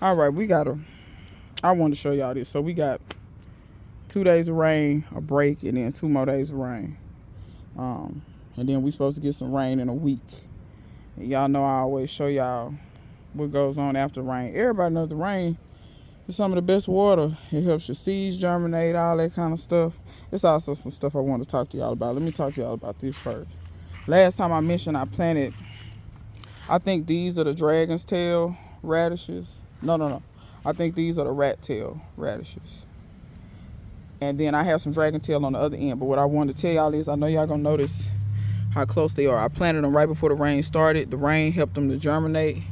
All right, I wanted to show y'all this. So we got 2 days of rain, a break, and then 2 more days of rain. And then we supposed to get some rain in a week. And y'all know I always show y'all what goes on after rain. Everybody knows the rain is some of the best water. It helps your seeds germinate, all that kind of stuff. It's also some stuff I want to talk to y'all about. Let me talk to y'all about this first. Last time I mentioned I planted, I think these are the dragon's tail radishes. No. I think these are the rat tail radishes. And then I have some dragon tail on the other end. But what I wanted to tell y'all is, I know y'all gonna notice how close they are. I planted them right before the rain started. The rain helped them to germinate.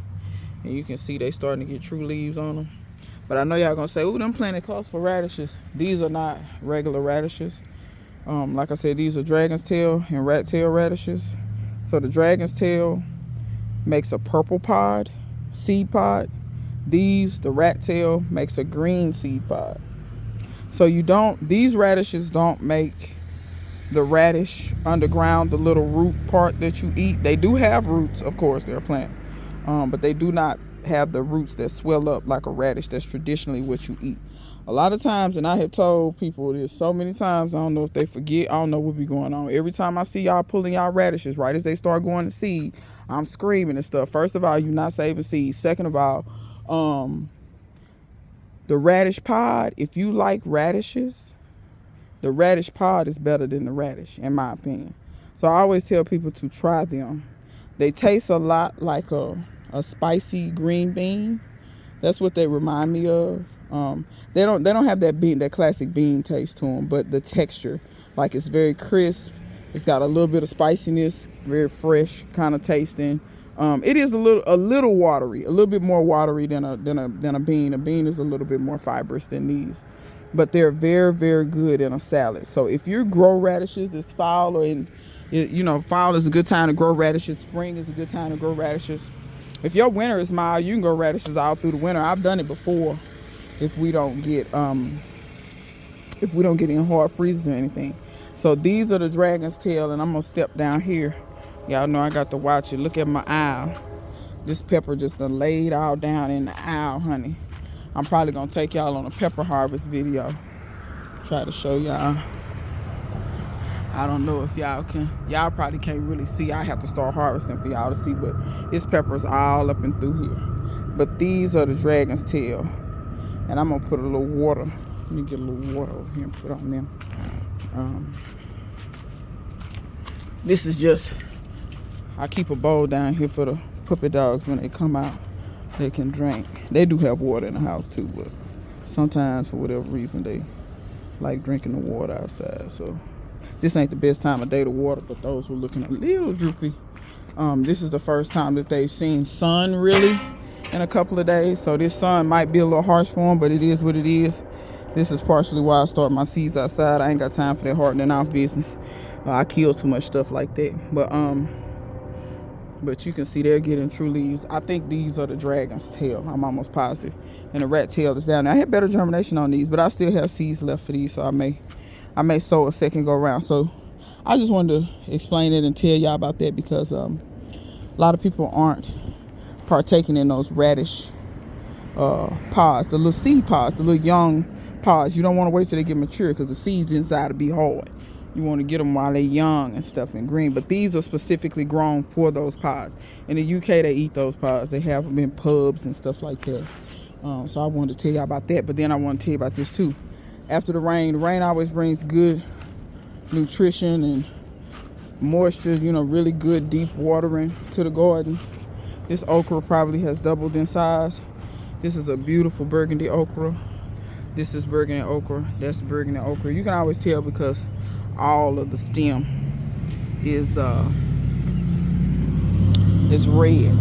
And you can see they starting to get true leaves on them. But I know y'all gonna say, ooh, them planted close for radishes. These are not regular radishes. Like I said, these are dragon's tail and rat tail radishes. So the dragon's tail makes a purple pod, seed pod. These, the rat tail, makes a green seed pod. So these radishes don't make the radish underground, the little root part that you eat. They do have roots, of course, they're a plant. But they do not have the roots that swell up like a radish that's traditionally what you eat. A lot of times, and I have told people this so many times, I don't know if they forget, I don't know what be going on. Every time I see y'all pulling y'all radishes, right as they start going to seed, I'm screaming and stuff. First of all, you're not saving seeds. Second of all, the radish pod, if you like radishes, the radish pod is better than the radish, in my opinion. So I always tell people to try them. They taste a lot like a spicy green bean. That's what they remind me of. They don't have that classic bean taste to them, but the texture, like, it's very crisp. It's got a little bit of spiciness, very fresh kind of tasting. It is a little watery, a little bit more watery than a bean. A bean is a little bit more fibrous than these, but they're very, very good in a salad. So if you grow radishes this fall, fall is a good time to grow radishes. Spring is a good time to grow radishes. If your winter is mild, you can grow radishes all through the winter. I've done it before. If we don't get any hard freezes or anything. So these are the dragon's tail, and I'm gonna step down here. Y'all know I got to watch it. Look at my aisle. This pepper just done laid all down in the aisle, honey. I'm probably gonna take y'all on a pepper harvest video. Try to show y'all. I don't know if y'all y'all probably can't really see. I have to start harvesting for y'all to see, but this pepper is all up and through here. But these are the dragon's tail. And I'm gonna put a little water. Let me get a little water over here and put on them. This is just, I keep a bowl down here for the puppy dogs when they come out. They can drink. They do have water in the house too, but sometimes for whatever reason they like drinking the water outside. So this ain't the best time of day to water, but those who are looking a little droopy. This is the first time that they've seen sun really in a couple of days. So this sun might be a little harsh for them, but it is what it is. This is partially why I start my seeds outside. I ain't got time for that hardening off business. I kill too much stuff like that. But you can see they're getting true leaves. I think these are the dragon's tail. I'm almost positive. And the rat tail is down there. I had better germination on these, but I still have seeds left for these, so I may sow a second go around. So I just wanted to explain it and tell y'all about that, because a lot of people aren't partaking in those radish pods, the little seed pods, the little young pods. You don't want to wait till they get mature, because the seeds inside will be hard. You want to get them while they're young and stuff and green. But these are specifically grown for those pods. In the UK, they eat those pods. They have them in pubs and stuff like that. So I wanted to tell y'all about that. But then I want to tell you about this too. After the rain always brings good nutrition and moisture, really good deep watering to the garden. This okra probably has doubled in size. This is a beautiful burgundy okra. This is burgundy okra. That's burgundy okra. You can always tell because all of the stem is red.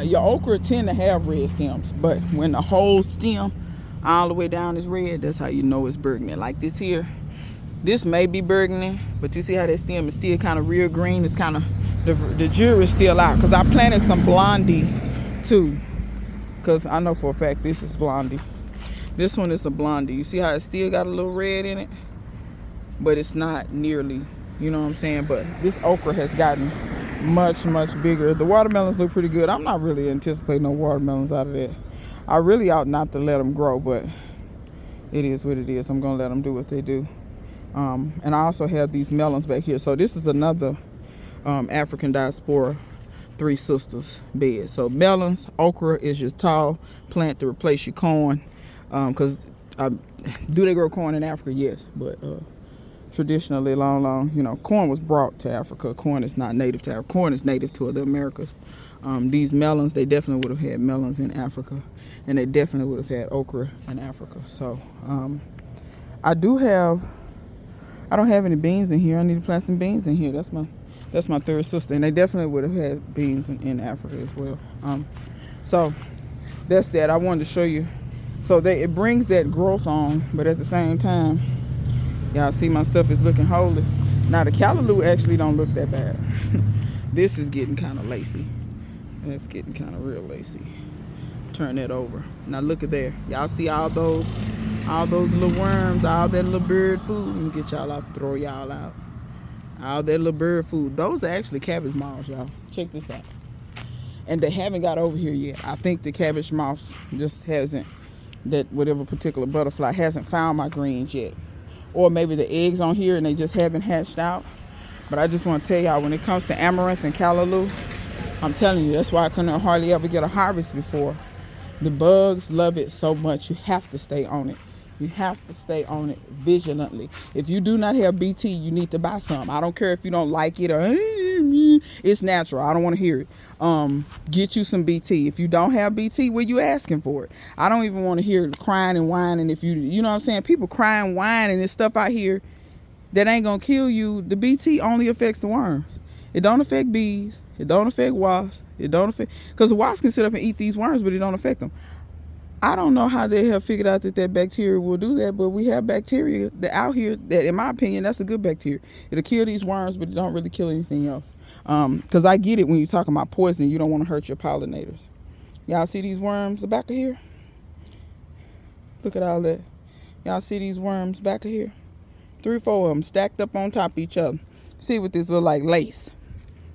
Your okra tend to have red stems, but when the whole stem all the way down is red, that's how you know it's burgundy. Like this here, this may be burgundy, but you see how that stem is still kind of real green. It's kind of, the jury's still out, because I planted some blondie too, because I know for a fact this is blondie. This one is a blondie. You see how it still got a little red in it, but it's not nearly, you know what I'm saying? But this okra has gotten much bigger. The watermelons look pretty good. I'm not really anticipating no watermelons out of that. I really ought not to let them grow, but it is what it is. I'm gonna let them do what they do. And I also have these melons back here. So this is another African diaspora three sisters bed. So melons, okra is your tall plant to replace your corn. Because do they grow corn in Africa? Yes, but traditionally, long, corn was brought to Africa. Corn is not native to Africa. Corn is native to the Americas. These melons, they definitely would have had melons in Africa, and they definitely would have had okra in Africa. So I don't have any beans in here. I need to plant some beans in here. That's my third sister, and they definitely would have had beans in Africa as well. So that's that. I wanted to show you. So it brings that growth on, but at the same time, y'all see my stuff is looking holy. Now the callaloo actually don't look that bad. This is getting kind of lacy. It's getting kind of real lacy. Turn that over. Now look at there. Y'all see all those little worms, all that little bird food. Let me get y'all out, throw y'all out. All that little bird food. Those are actually cabbage moths, y'all. Check this out. And they haven't got over here yet. I think the cabbage moth just hasn't, that whatever particular butterfly hasn't found my greens yet. Or maybe the eggs on here and they just haven't hatched out. But I just want to tell y'all, when it comes to amaranth and callaloo, I'm telling you, that's why I couldn't hardly ever get a harvest before. The bugs love it so much. You have to stay on it. You have to stay on it vigilantly. If you do not have BT, you need to buy some. I don't care if you don't like it or it's natural. I don't want to hear it. Get you some BT. If you don't have BT, where you asking for it? I don't even want to hear crying and whining. If you know what I'm saying? People crying, whining and stuff out here that ain't gonna kill you. The BT only affects the worms. It don't affect bees. It don't affect wasps. It don't affect, because the wasps can sit up and eat these worms, but it don't affect them. I don't know how they have figured out that bacteria will do that, but we have bacteria that out here that, in my opinion, that's a good bacteria. It'll kill these worms, but it don't really kill anything else. Because I get it, when you're talking about poison, you don't want to hurt your pollinators. Y'all see these worms back of here? Look at all that. Y'all see these worms back of here? 3 or 4 of them stacked up on top of each other. See what this look like? Lace.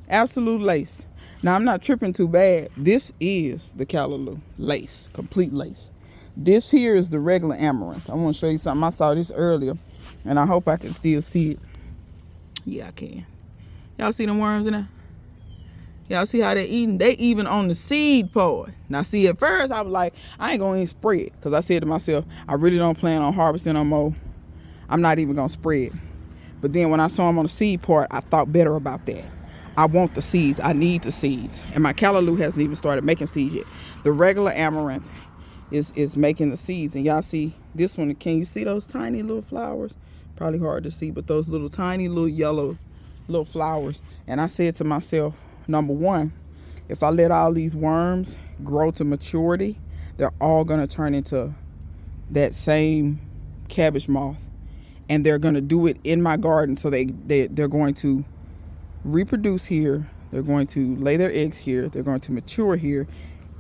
Absolute lace. Now, I'm not tripping too bad. This is the callaloo. Lace. Complete lace. This here is the regular amaranth. I want to show you something. I saw this earlier, and I hope I can still see it. Yeah, I can. Y'all see them worms in there? Y'all see how they're eating? They even on the seed pod. Now, see, at first, I was like, I ain't going to even spread. Because I said to myself, I really don't plan on harvesting no more. I'm not even going to spread. But then when I saw them on the seed part, I thought better about that. I want the seeds. I need the seeds. And my callaloo hasn't even started making seeds yet. The regular amaranth is making the seeds. And y'all see this one. Can you see those tiny little flowers? Probably hard to see, but those little tiny little yellow little flowers. And I said to myself, number one, if I let all these worms grow to maturity, they're all going to turn into that same cabbage moth. And they're going to do it in my garden. So they're going to reproduce here, they're going to lay their eggs here, they're going to mature here,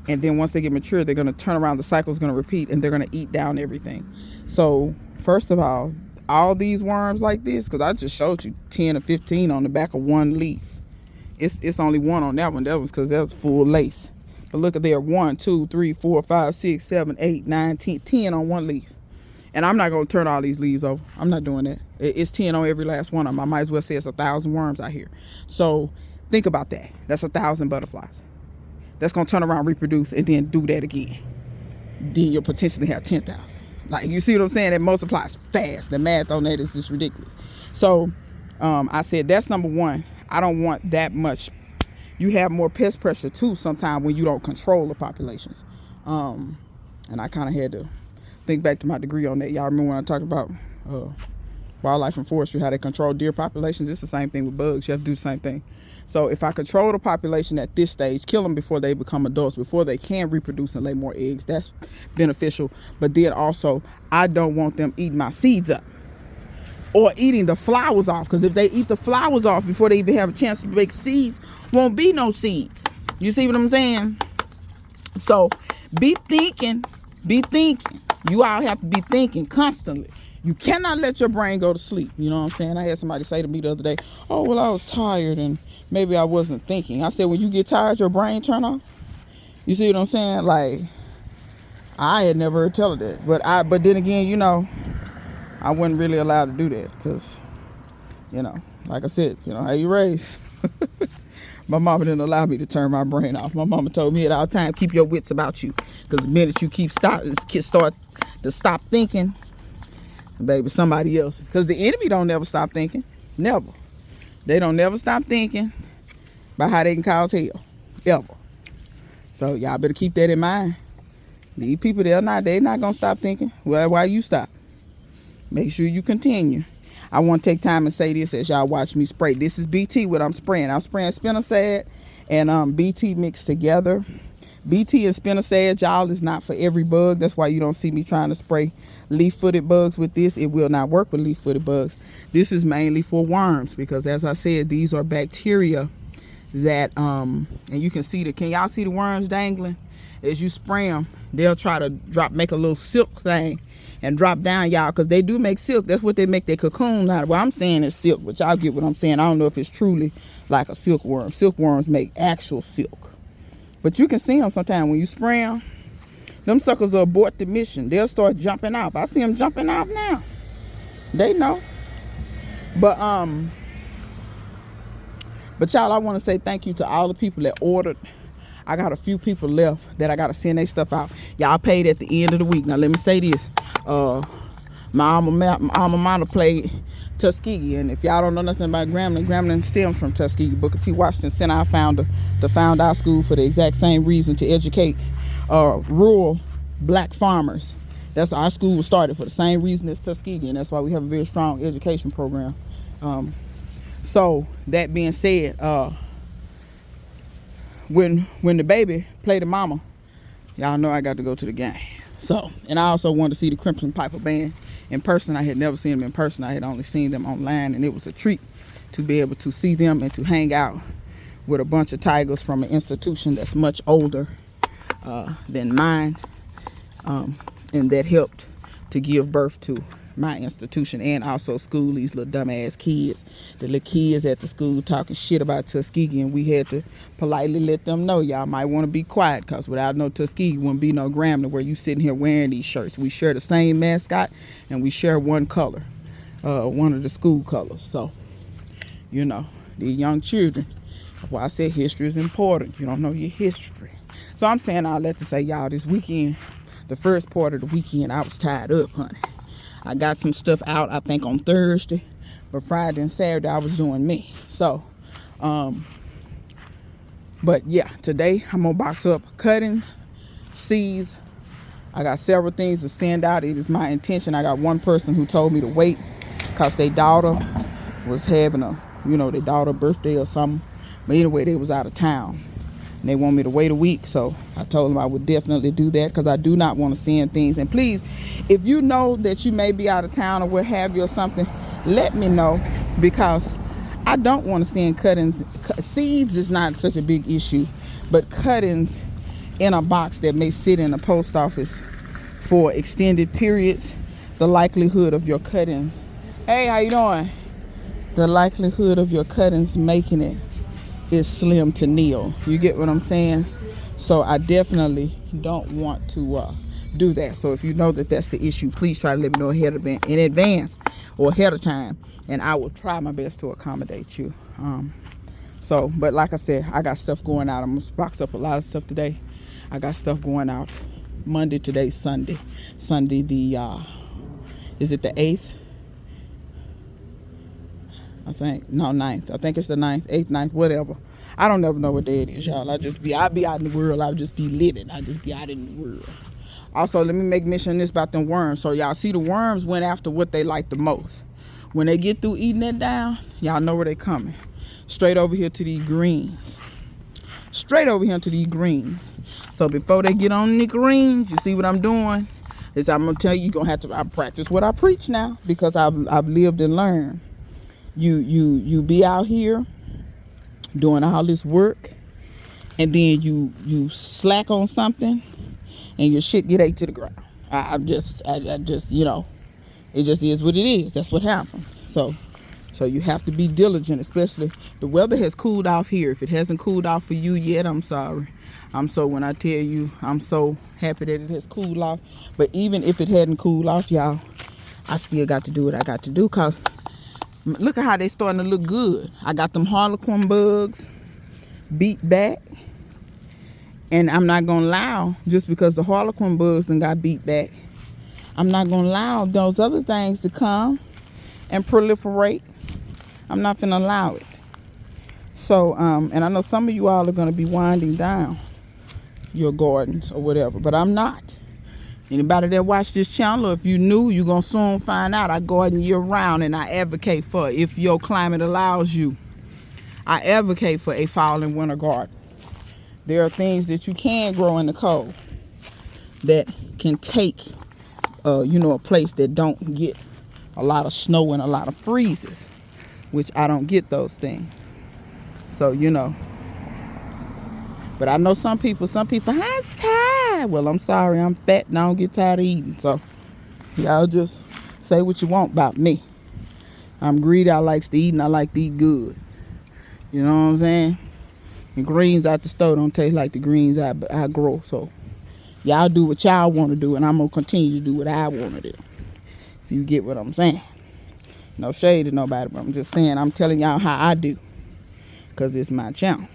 and then once they get mature, they're going to turn around, the cycle is going to repeat, and they're going to eat down everything. So first of all these worms like this, because I just showed you 10 or 15 on the back of one leaf. It's only one on that one. That was because that was full lace. But look at there, 1 2 3 4 5 6 7 8 9 10 on one leaf. And I'm not going to turn all these leaves over. I'm not doing that. It's 10 on every last one of them. I might as well say it's 1,000 worms out here. So think about that. That's 1,000 butterflies. That's going to turn around, reproduce, and then do that again. Then you'll potentially have 10,000. Like, you see what I'm saying? That multiplies fast. The math on that is just ridiculous. So I said that's number one. I don't want that much. You have more pest pressure, too, sometimes when you don't control the populations. And I kind of had to think back to my degree on that. Y'all remember when I talked about wildlife and forestry, how they control deer populations? It's the same thing with bugs. You have to do the same thing. So if I control the population at this stage, kill them before they become adults, before they can reproduce and lay more eggs, that's beneficial. But then also, I don't want them eating my seeds up or eating the flowers off, because if they eat the flowers off before they even have a chance to make seeds, won't be no seeds. You see what I'm saying? So be thinking. You all have to be thinking constantly. You cannot let your brain go to sleep. You know what I'm saying? I had somebody say to me the other day, oh, well, I was tired and maybe I wasn't thinking. I said, when you get tired, your brain turn off. You see what I'm saying? Like, I had never heard tell of that. But then again, you know, I wasn't really allowed to do that because, you know, like I said, you know, how you raised. My mama didn't allow me to turn my brain off. My mama told me at all time, keep your wits about you. Because the minute you start to stop thinking, baby, somebody else. Because the enemy don't never stop thinking. Never. They don't never stop thinking about how they can cause hell. Ever. So y'all better keep that in mind. These people, they're not going to stop thinking. Well, why you stop? Make sure you continue. I want to take time and say this as y'all watch me spray. This is BT what I'm spraying. I'm spraying spinosad and BT mixed together. BT and spinosad, y'all, is not for every bug. That's why you don't see me trying to spray leaf-footed bugs with this. It will not work with leaf-footed bugs. This is mainly for worms because, as I said, these are bacteria that, and you can see can y'all see the worms dangling? As you spray them, they'll try to make a little silk thing and drop down, y'all, because they do make silk. That's what they make their cocoon out of. Well, I'm saying it's silk, but y'all get what I'm saying. I don't know if it's truly like a silkworm. Silkworms make actual silk. But you can see them sometimes when you spray them suckers will abort the mission. They'll start jumping off. I see them jumping off now. They know. But y'all, I want to say thank you to all the people that ordered. I got a few people left that I got to send their stuff out. Y'all paid at the end of the week. Now, let me say this. My alma mater played Tuskegee. And if y'all don't know nothing about Grambling stems from Tuskegee. Booker T. Washington sent our founder to found our school for the exact same reason, to educate rural black farmers. That's our school was started for the same reason as Tuskegee. And that's why we have a very strong education program. So, that being said, when the baby played the mama, y'all know I got to go to the game. So, and I also wanted to see the Crimson Piper Band in person. I had never seen them in person. I had only seen them online, and it was a treat to be able to see them and to hang out with a bunch of tigers from an institution that's much older than mine, and that helped to give birth to my institution and also school these little dumbass kids. The little kids at the school talking shit about Tuskegee, and we had to politely let them know, y'all might want to be quiet, because without no Tuskegee wouldn't be no Grambling where you sitting here wearing these shirts. We share the same mascot and we share one color, one of the school colors. So, you know, the young children, that's why I said history is important. You don't know your history. So I'm saying all that to say, y'all, this weekend, the first part of the weekend, I was tied up, honey. I got some stuff out, I think, on Thursday. But Friday and Saturday, I was doing me. So, but yeah, today I'm going to box up cuttings, seeds. I got several things to send out. It is my intention. I got one person who told me to wait because their daughter was having their daughter birthday or something. But anyway, they was out of town. And they want me to wait a week, so I told them I would definitely do that because I do not want to send things. And please, if you know that you may be out of town or what have you or something, let me know, because I don't want to send cuttings. Seeds is not such a big issue, but cuttings in a box that may sit in a post office for extended periods, the likelihood of your cuttings, hey, how you doing? The likelihood of your cuttings making it is slim to nil. You get what I'm saying? So I definitely don't want to do that. So if you know that that's the issue, please try to let me know in advance or ahead of time, and I will try my best to accommodate you. But like I said, I got stuff going out. I'm gonna box up a lot of stuff today. I got stuff going out Monday. Today's Sunday. Sunday is it the 8th? I think, no, 9th. I think it's the 9th, 8th, 9th, whatever. I don't never know what day it is, y'all. I'll be out in the world. I'll just be living. I'll just be out in the world. Also, let me make mention of this about them worms. So y'all see the worms went after what they like the most. When they get through eating it down, y'all know where they coming. Straight over here to these greens. Straight over here to these greens. So before they get on the greens, you see what I'm doing? Is I'm gonna tell you, you're gonna have to practice what I preach now, because I've lived and learned. You be out here doing all this work, and then you slack on something and your shit get ate to the ground. I just It just is what it is. That's what happens. So you have to be diligent, especially the weather has cooled off here. If it hasn't cooled off for you yet, I'm sorry. When I tell you, I'm so happy that it has cooled off. But even if it hadn't cooled off, y'all, I still got to do what I got to do, because look at how they starting to look good. I got them harlequin bugs beat back. And I'm not going to allow, just because the harlequin bugs done got beat back, I'm not going to allow those other things to come and proliferate. I'm not going to allow it. So, and I know some of you all are going to be winding down your gardens or whatever, but I'm not. Anybody that watch this channel, if you new, you're going to soon find out I garden year round, and I advocate for, if your climate allows you, I advocate for a fall and winter garden. There are things that you can grow in the cold that can take, a place that don't get a lot of snow and a lot of freezes, which I don't get those things. So, but I know some people, I'm tired. Well, I'm sorry, I'm fat and I don't get tired of eating. So, y'all just say what you want about me. I'm greedy, I like to eat, and I like to eat good. You know what I'm saying? And greens out the store don't taste like the greens I grow. So, y'all do what y'all want to do, and I'm going to continue to do what I want to do. If you get what I'm saying. No shade to nobody, but I'm just saying, I'm telling y'all how I do. Because it's my channel.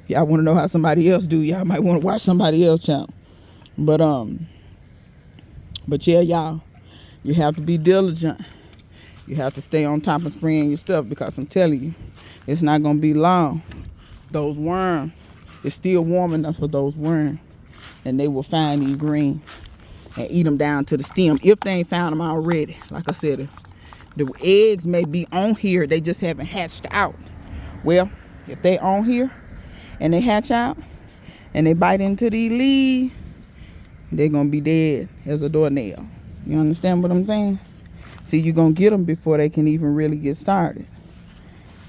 Y'all want to know how somebody else do, y'all might want to watch somebody else's channel. But yeah, y'all, you have to be diligent. You have to stay on top of spraying your stuff, because I'm telling you, it's not going to be long. Those worms, it's still warm enough for those worms, and they will find these greens and eat them down to the stem if they ain't found them already. Like I said, the eggs may be on here, they just haven't hatched out. Well, if they on here and they hatch out and they bite into these leaves, they're gonna be dead as a doornail. You understand what I'm saying? See, you're gonna get them before they can even really get started.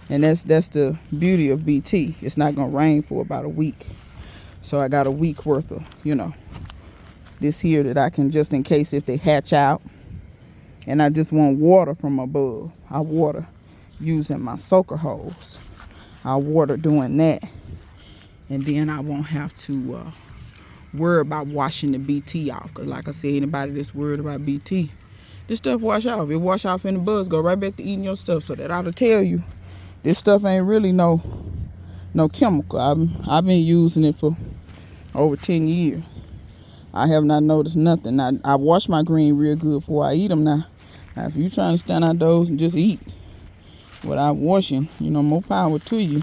And that's the beauty of BT. It's not gonna rain for about a week. So I got a week worth of, this here that I can, just in case if they hatch out and I just want water from above, I water using my soaker hose. I water doing that, and then I won't have to worry about washing the BT off. Because like I said, anybody that's worried about BT, this stuff wash off. It wash off and the bugs go right back to eating your stuff. So that ought to tell you this stuff ain't really no chemical. I've been using it for over 10 years. I have not noticed nothing. I wash my green real good before I eat them now. Now, if you trying to stand outdoors and just eat without washing, more power to you.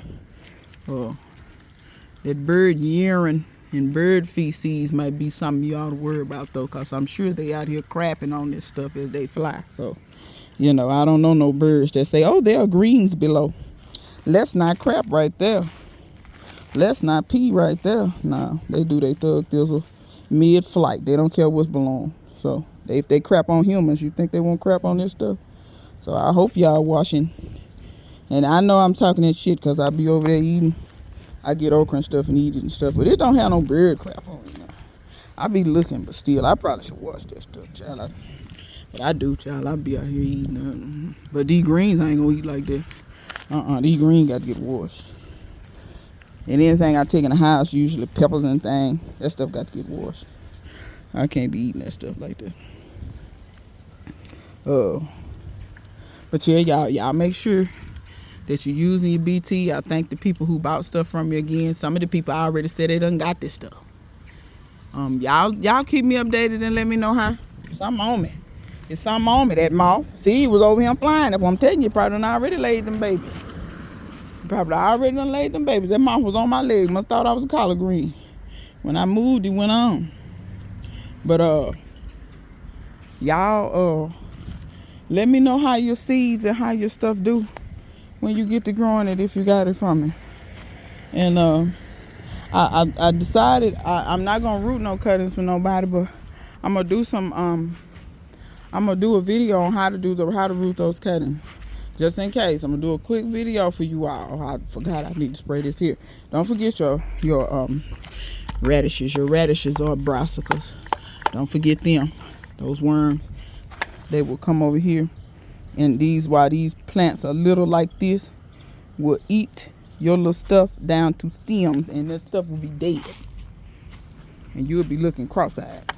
That bird urine and bird feces might be something you ought to worry about, though, because I'm sure they out here crapping on this stuff as they fly. So, I don't know no birds that say, oh, there are greens below. Let's not crap right there. Let's not pee right there. No, they do they thug thistle mid-flight. They don't care what's below. So, if they crap on humans, you think they won't crap on this stuff? So, I hope y'all washing. And I know I'm talking that shit because I be over there eating. I get okra and stuff and eat it and stuff. But it don't have no bird crap on it. I be looking, but still, I probably should wash that stuff, child. But I do, child. I be out here eating. But these greens, I ain't gonna eat like that. These greens got to get washed. And anything I take in the house, usually peppers and things, that stuff got to get washed. I can't be eating that stuff like that. But yeah, y'all make sure that you're using your BT. I thank the people who bought stuff from you again. Some of the people I already said they done got this stuff. Y'all keep me updated and let me know how. Something on me. It's something on me, that moth. See, it was over here flying. That's what I'm telling you. Probably done already laid them babies. That moth was on my leg. Must thought I was a collard green. When I moved, it went on. But y'all let me know how your seeds and how your stuff do when you get to growing it, if you got it from me. And I decided I'm not gonna root no cuttings for nobody, but I'm gonna do some I'm gonna do a video on how to root those cuttings, just in case. I'm gonna do a quick video for you all. I forgot I need to spray this here. Don't forget your radishes or brassicas. Don't forget them. Those worms, they will come over here, and while these plants are little like this, will eat your little stuff down to stems, and that stuff will be dead, and you'll be looking cross-eyed.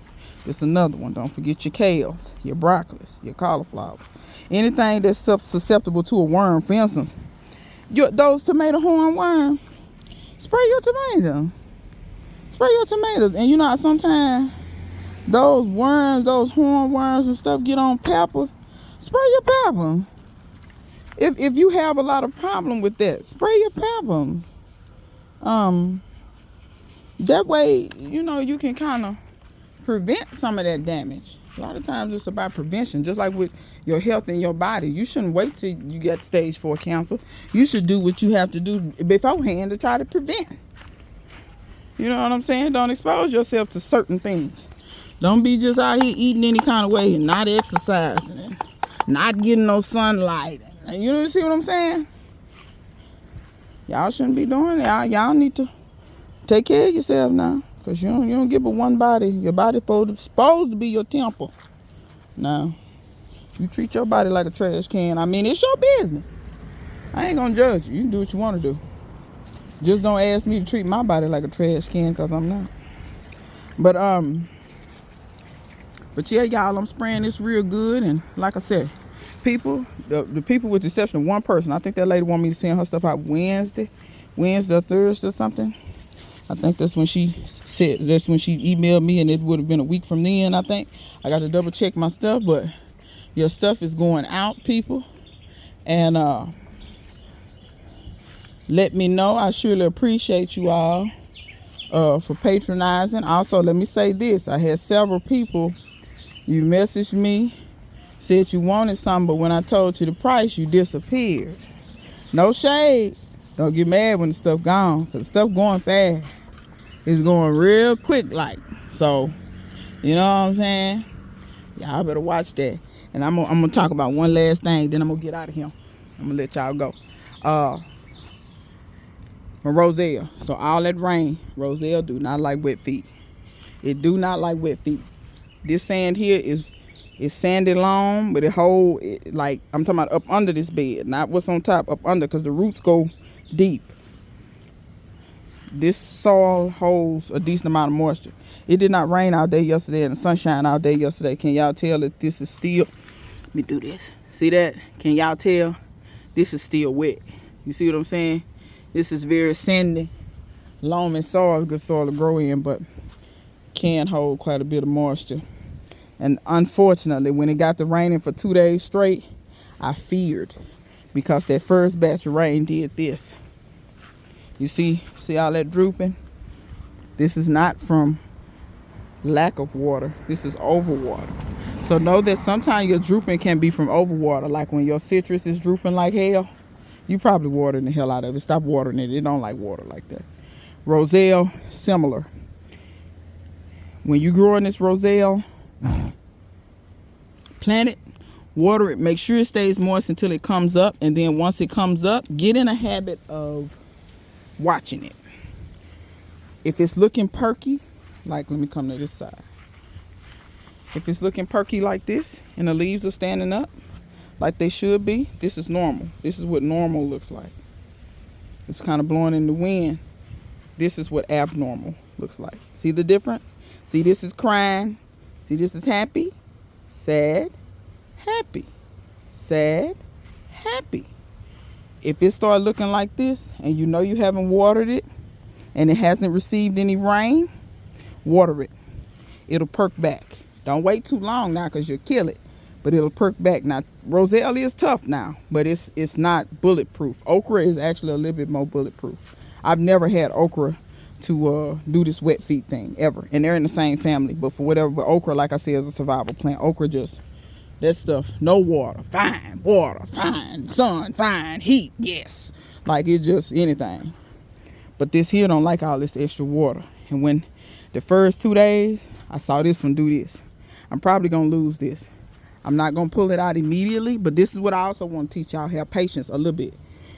It's another one. Don't forget your kales, your broccolis, your cauliflower, anything that's susceptible to a worm. For instance, those tomato horn worm, spray your tomatoes. Spray your tomatoes. And you know how sometimes those worms, those horn worms and stuff get on peppers? Spray your peppers. If you have a lot of problem with that, spray your peppers. That way, you know, you can kind of prevent some of that damage. A lot of times it's about prevention, just like with your health and your body. You shouldn't wait till you get stage 4 cancer. You should do what you have to do beforehand to try to prevent. You know what I'm saying? Don't expose yourself to certain things. Don't be just out here eating any kind of way and not exercising and not getting no sunlight. You know, you see what I'm saying? Y'all shouldn't be doing it. Y'all need to take care of yourself now. Because you don't get but one body. Your body supposed to be your temple. Now, you treat your body like a trash can. I mean, it's your business. I ain't going to judge you. You can do what you want to do. Just don't ask me to treat my body like a trash can, because I'm not. But yeah, y'all, I'm spraying this real good. And like I said, people, the people with the exception of one person, I think that lady wanted me to send her stuff out Wednesday or Thursday or something. I think that's when she emailed me, and it would have been a week from then, I think. I got to double check my stuff, but your stuff is going out, people. And let me know. I surely appreciate you all for patronizing. Also, let me say this. I had several people, you messaged me, said you wanted something, but when I told you the price, you disappeared. No shade. Don't get mad when the stuff gone, because the stuff going fast. It's going real quick, like. So, you know what I'm saying? Y'all better watch that. And I'm gonna talk about one last thing, then I'm gonna get out of here. I'm gonna let y'all go. My roselle. So all that rain, roselle do not like wet feet. It do not like wet feet. This sand here is sandy loam, but like, I'm talking about up under this bed, not what's on top, up under, because the roots go deep. This soil holds a decent amount of moisture. It did not rain all day yesterday and the sunshine all day yesterday. Can y'all tell that this is still, let me do this. See that? Can y'all tell? This is still wet. You see what I'm saying? This is very sandy, loamy soil, good soil to grow in, but can hold quite a bit of moisture. And unfortunately, when it got to raining for 2 days straight, I feared, because that first batch of rain did this. You see all that drooping? This is not from lack of water. This is overwater. So know that sometimes your drooping can be from overwater. Like when your citrus is drooping like hell, you probably watering the hell out of it. Stop watering it. It don't like water like that. Roselle, similar. When you growing this roselle, plant it, water it, make sure it stays moist until it comes up. And then once it comes up, get in a habit of watching it. If it's looking perky, like, let me come to this side. If it's looking perky like this and the leaves are standing up like they should be, this is normal. This is what normal looks like. It's kind of blowing in the wind. This is what abnormal looks like. See the difference? See, this is crying. See, this is happy, sad, happy, sad, happy. If it start looking like this and you know you haven't watered it and it hasn't received any rain, water it. It'll perk back. Don't wait too long now, because you'll kill it, but it'll perk back. Now, roselle is tough now, but it's not bulletproof. Okra is actually a little bit more bulletproof. I've never had okra to do this wet feet thing ever, and they're in the same family, but for whatever. But okra, like I said, is a survival plant. Okra just, that stuff, no water, fine, water, fine, sun, fine, heat, yes. Like, it just anything. But this here don't like all this extra water. And when the first 2 days, I saw this one do this. I'm probably going to lose this. I'm not going to pull it out immediately, but this is what I also want to teach y'all. Have patience a little bit.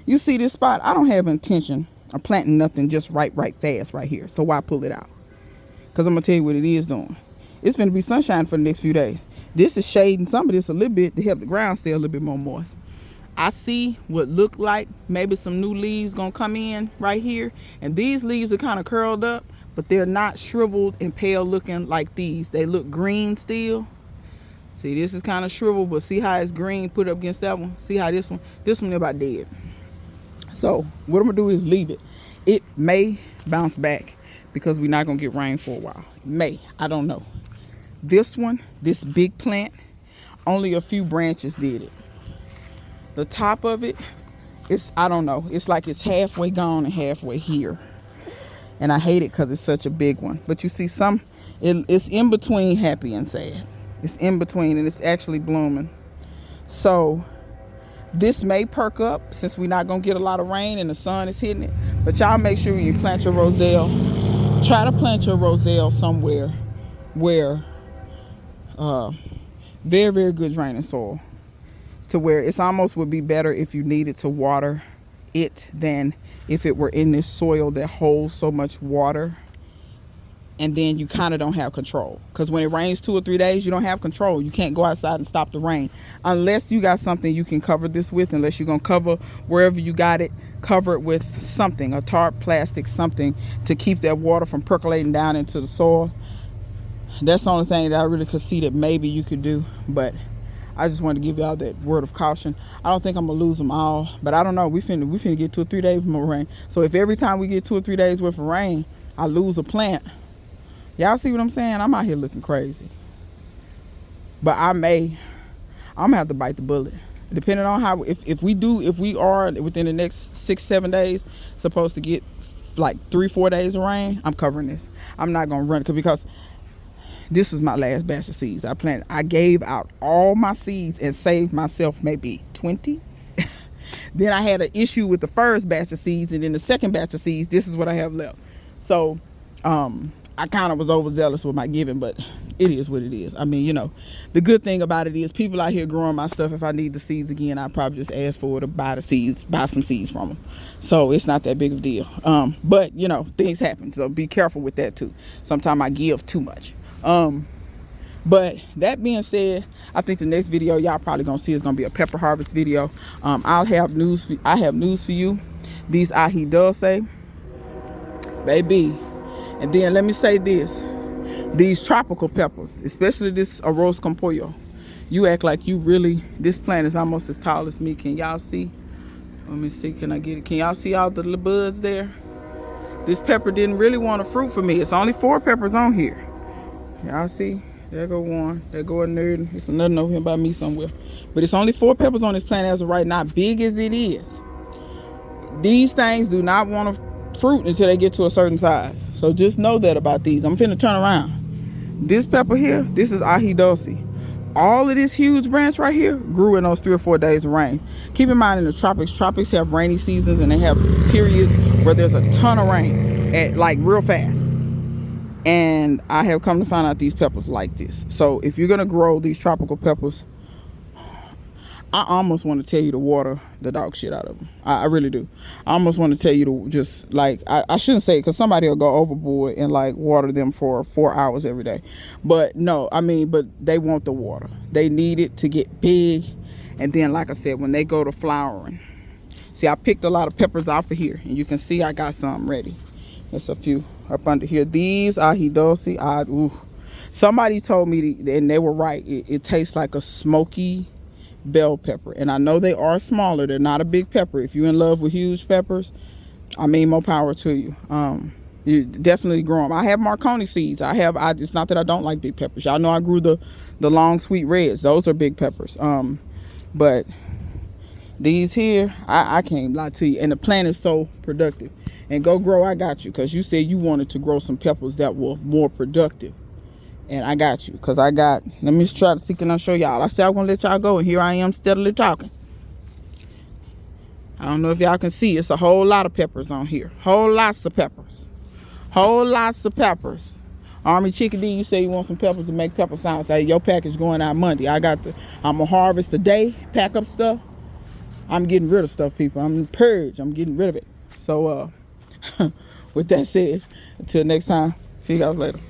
You see this spot? I don't have intention of planting nothing just right fast right here. So why pull it out? Because I'm going to tell you what it is doing. It's going to be sunshine for the next few days. This is shading some of this a little bit to help the ground stay a little bit more moist. I see what look like maybe some new leaves gonna come in right here, and these leaves are kind of curled up, but they're not shriveled and pale looking like these. They look green still. See, this is kind of shriveled, but see how it's green put up against that one? See how this one about dead. So what I'm gonna do is leave it. It may bounce back because we're not gonna get rain for a while. May, I don't know. This one, this big plant, only a few branches did it. The top of it, I don't know. It's like it's halfway gone and halfway here. And I hate it because it's such a big one. But you see it's in between happy and sad. It's in between, and it's actually blooming. So this may perk up since we're not going to get a lot of rain and the sun is hitting it. But y'all make sure when you plant your roselle, try to plant your roselle somewhere where very, very good draining soil, to where it's almost would be better if you needed to water it than if it were in this soil that holds so much water, and then you kind of don't have control. Because when it rains 2 or 3 days, you don't have control. You can't go outside and stop the rain unless you got something you can cover this with. Unless you're gonna cover wherever you got it, cover it with something, a tarp, plastic, something to keep that water from percolating down into the soil. That's the only thing that I really could see that maybe you could do. But I just wanted to give y'all that word of caution. I don't think I'm gonna lose them all, but I don't know. We finna get 2 or 3 days more rain. So if every time we get 2 or 3 days worth of rain, I lose a plant, y'all see what I'm saying? I'm out here looking crazy. But I'm gonna have to bite the bullet. Depending on how, if we are within the next 6-7 days supposed to get like 3-4 days of rain, I'm covering this. I'm not gonna run it because this is my last batch of seeds I planted. I gave out all my seeds and saved myself maybe 20. Then I had an issue with the first batch of seeds, and then the second batch of seeds, this is what I have left. So I kind of was overzealous with my giving, but it is what it is. I mean, you know, the good thing about it is people out here growing my stuff. If I need the seeds again, I probably just ask for it to buy some seeds from them. So it's not that big of a deal. But you know, things happen, so be careful with that too. Sometimes I give too much. But that being said, I think the next video y'all probably gonna see is gonna be a pepper harvest video. I have news for you. These ají dulce, baby. And then let me say this, these tropical peppers, especially this arroz con pollo, you act like you really, this plant is almost as tall as me. Can y'all see? Let me see, can I get it? Can y'all see all the little buds there? This pepper didn't really want a fruit for me. It's only 4 peppers on here. Y'all see? There go one. There go a nerd. It's another over here by me somewhere. But it's only 4 peppers on this plant as of right now, big as it is. These things do not want a fruit until they get to a certain size. So just know that about these. I'm finna turn around. This pepper here, this is ají dulce. All of this huge branch right here grew in those 3 or 4 days of rain. Keep in mind, in the tropics have rainy seasons, and they have periods where there's a ton of rain at like real fast. And I have come to find out these peppers like this. So if you're gonna grow these tropical peppers, I almost want to tell you to water the dog shit out of them. I really do. I almost want to tell you to just like, I shouldn't say it because somebody will go overboard and like water them for 4 hours every day. But no, I mean, but they want the water. They need it to get big. And then, like I said, when they go to flowering, see, I picked a lot of peppers off of here, and you can see I got some ready. There's a few up under here. These ají dulce, somebody told me, and they were right, it tastes like a smoky bell pepper. And I know they are smaller. They're not a big pepper. If you're in love with huge peppers, I mean, more power to you. You definitely grow them. I have Marconi seeds. It's not that I don't like big peppers. Y'all know I grew the long sweet reds. Those are big peppers. But these here, I can't lie to you. And the plant is so productive. And go grow, I got you, because you said you wanted to grow some peppers that were more productive. And I got you, because let me just try to see, can I show y'all? I said I'm going to let y'all go, and here I am steadily talking. I don't know if y'all can see. It's a whole lot of peppers on here. Whole lots of peppers. Whole lots of peppers. Army Chickadee, you say you want some peppers to make pepper sounds. Say, your package going out Monday. I'm going to harvest today, pack up stuff. I'm getting rid of stuff, people. I'm purge. I'm getting rid of it. So, with that said, until next time, see you guys later.